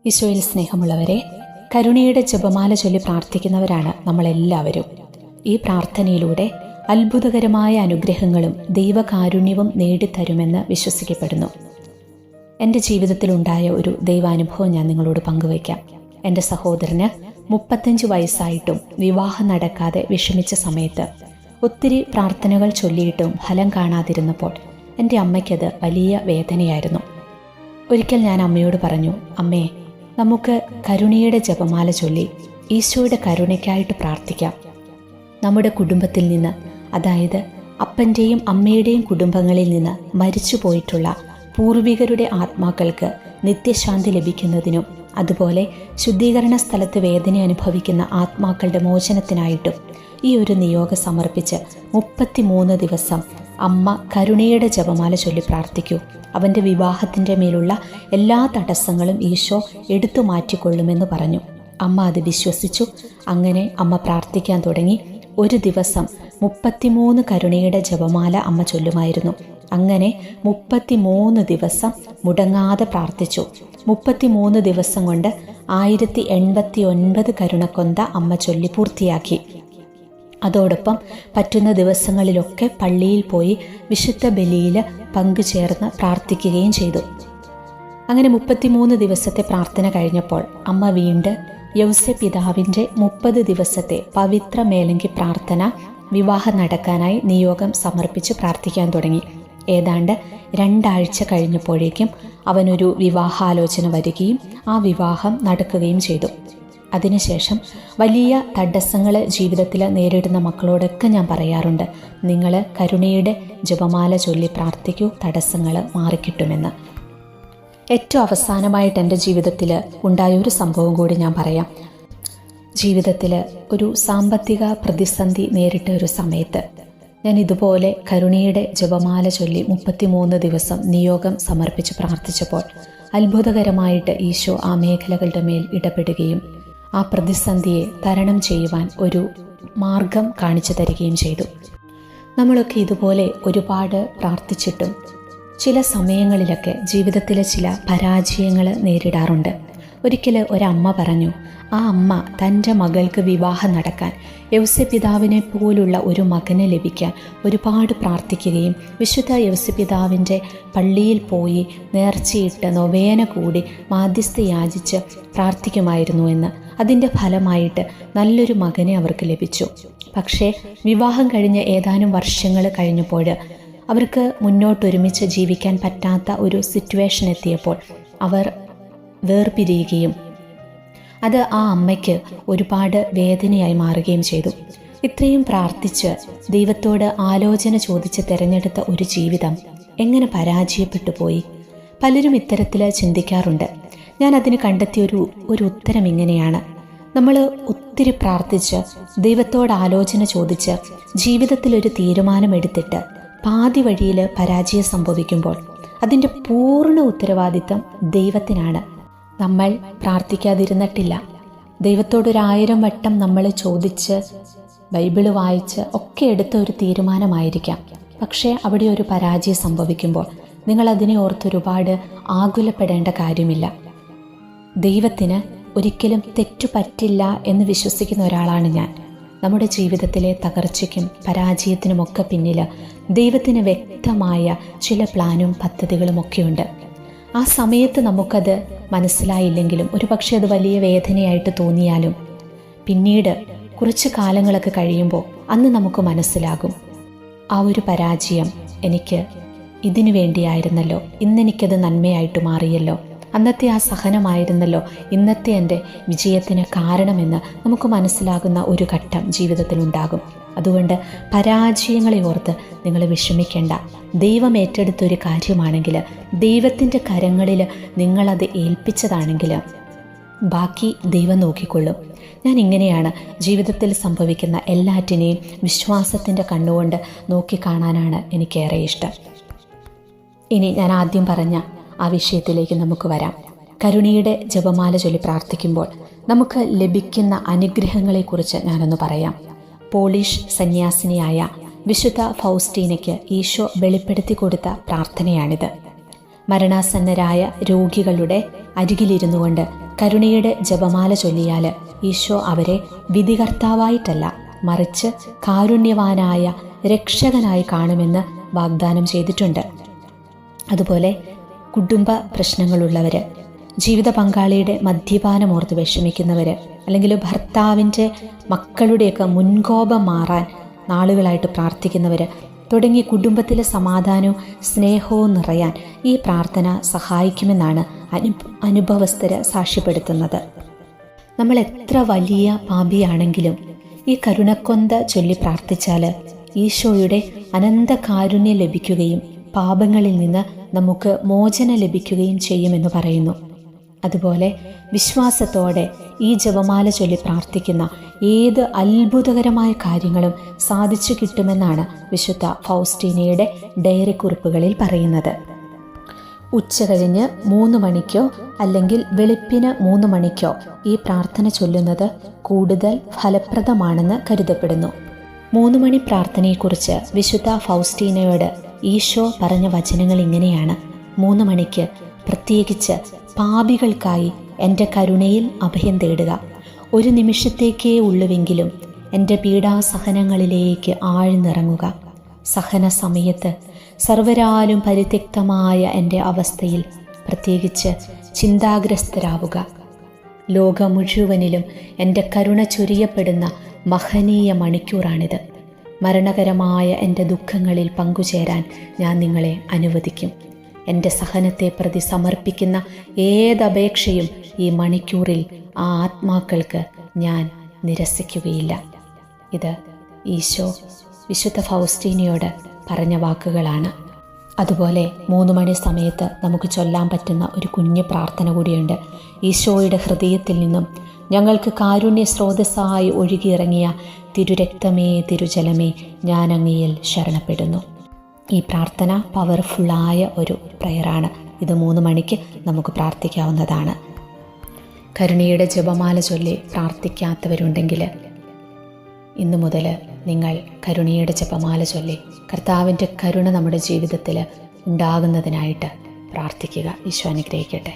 ഈശോയിൽ സ്നേഹമുള്ളവരെ, കരുണയുടെ ജപമാല ചൊല്ലി പ്രാർത്ഥിക്കുന്നവരാണ് നമ്മളെല്ലാവരും. ഈ പ്രാർത്ഥനയിലൂടെ അത്ഭുതകരമായ അനുഗ്രഹങ്ങളും ദൈവകാരുണ്യവും നേടിത്തരുമെന്ന് വിശ്വസിക്കപ്പെടുന്നു. എൻ്റെ ജീവിതത്തിലുണ്ടായ ഒരു ദൈവാനുഭവം ഞാൻ നിങ്ങളോട് പങ്കുവയ്ക്കാം. എൻ്റെ സഹോദരന് 35 വയസ്സായിട്ടും വിവാഹം നടക്കാതെ വിഷമിച്ച സമയത്ത് ഒത്തിരി പ്രാർത്ഥനകൾ ചൊല്ലിയിട്ടും ഫലം കാണാതിരുന്നപ്പോൾ എൻ്റെ അമ്മയ്ക്കത് വലിയ വേദനയായിരുന്നു. ഒരിക്കൽ ഞാൻ അമ്മയോട് പറഞ്ഞു, അമ്മേ, നമുക്ക് കരുണയുടെ ജപമാല ചൊല്ലി ഈശോയുടെ കരുണയ്ക്കായിട്ട് പ്രാർത്ഥിക്കാം. നമ്മുടെ കുടുംബത്തിൽ നിന്ന്, അതായത് അപ്പൻ്റെയും അമ്മയുടെയും കുടുംബങ്ങളിൽ നിന്ന് മരിച്ചു പോയിട്ടുള്ള പൂർവികരുടെ ആത്മാക്കൾക്ക് നിത്യശാന്തി ലഭിക്കുന്നതിനും അതുപോലെ ശുദ്ധീകരണ സ്ഥലത്ത് വേദന അനുഭവിക്കുന്ന ആത്മാക്കളുടെ മോചനത്തിനായിട്ടും ഈ ഒരു നിയോഗം സമർപ്പിച്ച് 33 ദിവസം അമ്മ കരുണയുടെ ജപമാല ചൊല്ലി പ്രാർത്ഥിക്കൂ. അവൻ്റെ വിവാഹത്തിൻ്റെ മേലുള്ള എല്ലാ തടസ്സങ്ങളും ഈശോ എടുത്തു മാറ്റിക്കൊള്ളുമെന്ന് പറഞ്ഞു. അമ്മ അത് വിശ്വസിച്ചു. അങ്ങനെ അമ്മ പ്രാർത്ഥിക്കാൻ തുടങ്ങി. ഒരു ദിവസം 33 കരുണയുടെ ജപമാല അമ്മ ചൊല്ലുമായിരുന്നു. അങ്ങനെ 33 ദിവസം മുടങ്ങാതെ പ്രാർത്ഥിച്ചു. 33 ദിവസം കൊണ്ട് 1089 കരുണക്കൊന്ത അമ്മ ചൊല്ലി പൂർത്തിയാക്കി. അതോടൊപ്പം പറ്റുന്ന ദിവസങ്ങളിലൊക്കെ പള്ളിയിൽ പോയി വിശുദ്ധ ബലിയിൽ പങ്കുചേർന്ന് പ്രാർത്ഥിക്കുകയും ചെയ്തു. അങ്ങനെ 33 ദിവസത്തെ പ്രാർത്ഥന കഴിഞ്ഞപ്പോൾ അമ്മ വീണ്ടും യൗസപിതാവിൻ്റെ 30 ദിവസത്തെ പവിത്ര മേലങ്കി പ്രാർത്ഥന വിവാഹം നടക്കാനായി നിയോഗം സമർപ്പിച്ച് പ്രാർത്ഥിക്കാൻ തുടങ്ങി. ഏതാണ്ട് 2 ആഴ്ച കഴിഞ്ഞപ്പോഴേക്കും അവനൊരു വിവാഹാലോചന വരികയും ആ വിവാഹം നടക്കുകയും ചെയ്തു. അതിനുശേഷം വലിയ തടസ്സങ്ങൾ ജീവിതത്തിൽ നേരിടുന്ന മക്കളോടൊക്കെ ഞാൻ പറയാറുണ്ട്, നിങ്ങൾ കരുണയുടെ ജപമാല ചൊല്ലി പ്രാർത്ഥിക്കൂ, തടസ്സങ്ങൾ മാറിക്കിട്ടുമെന്ന്. ഏറ്റവും അവസാനമായിട്ട് എൻ്റെ ജീവിതത്തിൽ ഉണ്ടായൊരു സംഭവം കൂടി ഞാൻ പറയാം. ജീവിതത്തിൽ ഒരു സാമ്പത്തിക പ്രതിസന്ധി നേരിട്ട ഒരു സമയത്ത് ഞാൻ ഇതുപോലെ കരുണയുടെ ജപമാല ചൊല്ലി 33 ദിവസം നിയോഗം സമർപ്പിച്ച് പ്രാർത്ഥിച്ചപ്പോൾ അത്ഭുതകരമായിട്ട് ഈശോ ആ മേഖലകളുടെ മേൽ ഇടപെടുകയും ആ പ്രതിസന്ധിയെ തരണം ചെയ്യുവാൻ ഒരു മാർഗം കാണിച്ചു തരികയും ചെയ്തു. നമ്മളൊക്കെ ഇതുപോലെ ഒരുപാട് പ്രാർത്ഥിച്ചിട്ടും ചില സമയങ്ങളിലൊക്കെ ജീവിതത്തിലെ ചില പരാജയങ്ങൾ നേരിടാറുണ്ട്. ഒരിക്കൽ ഒരമ്മ പറഞ്ഞു, ആ അമ്മ തൻ്റെ മകൾക്ക് വിവാഹം നടക്കാൻ, യൗസപിതാവിനെ പോലുള്ള ഒരു മകനെ ലഭിക്കാൻ ഒരുപാട് പ്രാർത്ഥിക്കുകയും വിശുദ്ധ യൗസപിതാവിൻ്റെ പള്ളിയിൽ പോയി നേർച്ചയിട്ട് നൊവേന കൂടി മാധ്യസ്ഥ യാചിച്ച് പ്രാർത്ഥിക്കുമായിരുന്നു എന്ന്. അതിൻ്റെ ഫലമായിട്ട് നല്ലൊരു മകനെ അവർക്ക് ലഭിച്ചു. പക്ഷേ വിവാഹം കഴിഞ്ഞ് ഏതാനും വർഷങ്ങൾ കഴിഞ്ഞപ്പോൾ അവർക്ക് മുന്നോട്ടൊരുമിച്ച് ജീവിക്കാൻ പറ്റാത്ത ഒരു സിറ്റുവേഷൻ എത്തിയപ്പോൾ അവർ വേർപിരിയുകയും അത് ആ അമ്മയ്ക്ക് ഒരുപാട് വേദനയായി മാറുകയും ചെയ്തു. ഇത്രയും പ്രാർത്ഥിച്ച് ദൈവത്തോട് ആലോചന ചോദിച്ച് തിരഞ്ഞെടുത്ത ഒരു ജീവിതം എങ്ങനെ പരാജയപ്പെട്ടു പോയി? പലരും ഇത്തരത്തിൽ ചിന്തിക്കാറുണ്ട്. ഞാൻ അതിന് കണ്ടെത്തിയ ഒരു ഉത്തരം ഇങ്ങനെയാണ്. നമ്മൾ ഒത്തിരി പ്രാർത്ഥിച്ച് ദൈവത്തോട് ആലോചന ചോദിച്ച് ജീവിതത്തിലൊരു തീരുമാനമെടുത്തിട്ട് പാതി വഴിയിൽ പരാജയം സംഭവിക്കുമ്പോൾ അതിൻ്റെ പൂർണ്ണ ഉത്തരവാദിത്തം ദൈവത്തിനാണ്. നമ്മൾ പ്രാർത്ഥിക്കാതിരുന്നിട്ടില്ല. ദൈവത്തോട് 1000 വട്ടം നമ്മൾ ചോദിച്ച് ബൈബിള് വായിച്ച് ഒക്കെ എടുത്ത ഒരു തീരുമാനമായിരിക്കാം. പക്ഷേ അവിടെ ഒരു പരാജയം സംഭവിക്കുമ്പോൾ നിങ്ങൾ അതിനെ ഓർത്ത് ഒരുപാട് ആകുലപ്പെടേണ്ട കാര്യമില്ല. ദൈവത്തിന് ഒരിക്കലും തെറ്റുപറ്റില്ല എന്ന് വിശ്വസിക്കുന്ന ഒരാളാണ് ഞാൻ. നമ്മുടെ ജീവിതത്തിലെ തകർച്ചയ്ക്കും പരാജയത്തിനുമൊക്കെ പിന്നിൽ ദൈവത്തിന് വ്യക്തമായ ചില പ്ലാനും പദ്ധതികളും ഒക്കെയുണ്ട്. ആ സമയത്ത് നമുക്കത് മനസ്സിലായില്ലെങ്കിലും ഒരുപക്ഷെ അത് വലിയ വേദനയായിട്ട് തോന്നിയാലും പിന്നീട് കുറച്ച് കാലങ്ങളൊക്കെ കഴിയുമ്പോൾ അന്ന് നമുക്ക് മനസ്സിലാകും, ആ ഒരു പരാജയം എനിക്ക് ഇതിനു വേണ്ടിയായിരുന്നല്ലോ, ഇന്നെനിക്കത് നന്മയായിട്ട് മാറിയല്ലോ, അന്നത്തെ ആ സഹനമായിരുന്നല്ലോ ഇന്നത്തെ എൻ്റെ വിജയത്തിന് കാരണമെന്ന് നമുക്ക് മനസ്സിലാകുന്ന ഒരു ഘട്ടം ജീവിതത്തിലുണ്ടാകും. അതുകൊണ്ട് പരാജയങ്ങളെ ഓർത്ത് നിങ്ങൾ വിഷമിക്കേണ്ട. ദൈവം ഏറ്റെടുത്തൊരു കാര്യമാണെങ്കിൽ, ദൈവത്തിൻ്റെ കരങ്ങളിൽ നിങ്ങളത് ഏൽപ്പിച്ചതാണെങ്കിൽ ബാക്കി ദൈവം നോക്കിക്കൊള്ളും. ഞാൻ ഇങ്ങനെയാണ് ജീവിതത്തിൽ സംഭവിക്കുന്ന എല്ലാറ്റിനെയും വിശ്വാസത്തിൻ്റെ കണ്ണുകൊണ്ട് നോക്കിക്കാണാനാണ് എനിക്കേറെ ഇഷ്ടം. ഇനി ഞാൻ ആദ്യം പറഞ്ഞ ആ വിഷയത്തിലേക്ക് നമുക്ക് വരാം. കരുണയുടെ ജപമാല ചൊല്ലി പ്രാർത്ഥിക്കുമ്പോൾ നമുക്ക് ലഭിക്കുന്ന അനുഗ്രഹങ്ങളെക്കുറിച്ച് ഞാനൊന്ന് പറയാം. പോളിഷ് സന്യാസിനിയായ വിശുദ്ധ ഫൗസ്റ്റീനയ്ക്ക് ഈശോ വെളിപ്പെടുത്തി കൊടുത്ത പ്രാർത്ഥനയാണിത്. മരണാസന്നരായ രോഗികളുടെ അരികിലിരുന്നു കൊണ്ട് കരുണയുടെ ജപമാല ചൊല്ലിയാൽ ഈശോ അവരെ വിധികർത്താവായിട്ടല്ല, മറിച്ച് കാരുണ്യവാനായ രക്ഷകനായി കാണുമെന്ന് വാഗ്ദാനം ചെയ്തിട്ടുണ്ട്. അതുപോലെ കുടുംബ പ്രശ്നങ്ങളുള്ളവർ, ജീവിത പങ്കാളിയുടെ മദ്യപാനമോർത്ത് വിഷമിക്കുന്നവർ, അല്ലെങ്കിൽ ഭർത്താവിൻ്റെ മക്കളുടെയൊക്കെ മുൻകോപം മാറാൻ നാളുകളായിട്ട് പ്രാർത്ഥിക്കുന്നവർ തുടങ്ങി കുടുംബത്തിലെ സമാധാനവും സ്നേഹവും നിറയാൻ ഈ പ്രാർത്ഥന സഹായിക്കുമെന്നാണ് അനുഭവസ്ഥര് സാക്ഷ്യപ്പെടുത്തുന്നത്. നമ്മൾ എത്ര വലിയ പാപിയാണെങ്കിലും ഈ കരുണക്കൊന്ത ചൊല്ലി പ്രാർത്ഥിച്ചാൽ ഈശോയുടെ അനന്ത കാരുണ്യം ലഭിക്കുകയും പാപങ്ങളിൽ നിന്ന് നമുക്ക് മോചനം ലഭിക്കുകയും ചെയ്യുമെന്ന് പറയുന്നു. അതുപോലെ വിശ്വാസത്തോടെ ഈ ജപമാല ചൊല്ലി പ്രാർത്ഥിക്കുന്ന ഏത് അത്ഭുതകരമായ കാര്യങ്ങളും സാധിച്ചു കിട്ടുമെന്നാണ് വിശുദ്ധ ഫൗസ്റ്റീനയുടെ ഡയറി കുറിപ്പുകളിൽ പറയുന്നത്. ഉച്ചകഴിഞ്ഞ് 3 മണിക്കോ അല്ലെങ്കിൽ വെളുപ്പിന് 3 മണിക്കോ ഈ പ്രാർത്ഥന ചൊല്ലുന്നത് കൂടുതൽ ഫലപ്രദമാണെന്ന് കരുതപ്പെടുന്നു. 3 മണി പ്രാർത്ഥനയെക്കുറിച്ച് വിശുദ്ധ ഫൗസ്റ്റീനയോട് ഈശോ പറഞ്ഞ വചനങ്ങൾ ഇങ്ങനെയാണ്: 3 മണിക്ക് പ്രത്യേകിച്ച് പാപികൾക്കായി എൻ്റെ കരുണയിൽ അഭയം തേടുക. 1 നിമിഷത്തേക്കേ ഉള്ളുവെങ്കിലും എൻ്റെ പീഡാസഹനങ്ങളിലേക്ക് ആഴ്ന്നിറങ്ങുക. സഹന സമയത്ത് സർവരാലും പരിത്യക്തമായ എൻ്റെ അവസ്ഥയിൽ പ്രത്യേകിച്ച് ചിന്താഗ്രസ്തരാവുക. ലോകം മുഴുവനിലും എൻ്റെ കരുണ ചൊരിയപ്പെടുന്ന മഹനീയ മണിക്കൂറാണിത്. മരണകരമായ എൻ്റെ ദുഃഖങ്ങളിൽ പങ്കുചേരാൻ ഞാൻ നിങ്ങളെ അനുവദിക്കും. എൻ്റെ സഹനത്തെ പ്രതി സമർപ്പിക്കുന്ന ഏതപേക്ഷയും ഈ മണിക്കൂറിൽ ആ ആത്മാക്കൾക്ക് ഞാൻ നിരസിക്കുകയില്ല. ഇത് ഈശോ വിശുദ്ധ ഫൗസ്റ്റീനയോട് പറഞ്ഞ വാക്കുകളാണ്. അതുപോലെ 3 മണി സമയത്ത് നമുക്ക് ചൊല്ലാൻ പറ്റുന്ന ഒരു കുഞ്ഞു പ്രാർത്ഥന കൂടിയുണ്ട്. ഈശോയുടെ ഹൃദയത്തിൽ നിന്നും ഞങ്ങൾക്ക് കാരുണ്യ സ്രോതസ്സായി ഒഴുകിയിറങ്ങിയ തിരുരക്തമേ തിരുജലമേ, ഞാൻ അങ്ങയിൽ ശരണപ്പെടുന്നു. ഈ പ്രാർത്ഥന പവർഫുള്ളായ ഒരു പ്രയറാണ്. ഇത് 3 മണിക്ക് നമുക്ക് പ്രാർത്ഥിക്കാവുന്നതാണ്. കരുണയുടെ ജപമാല ചൊല്ലി പ്രാർത്ഥിക്കാത്തവരുണ്ടെങ്കിൽ ഇന്നു മുതൽ നിങ്ങൾ കരുണയുടെ ജപമാല ചൊല്ലി കർത്താവിൻ്റെ കരുണ നമ്മുടെ ജീവിതത്തിൽ ഉണ്ടാകുന്നതിനായിട്ട് പ്രാർത്ഥിക്കുക. ഈശോ അനുഗ്രഹിക്കട്ടെ.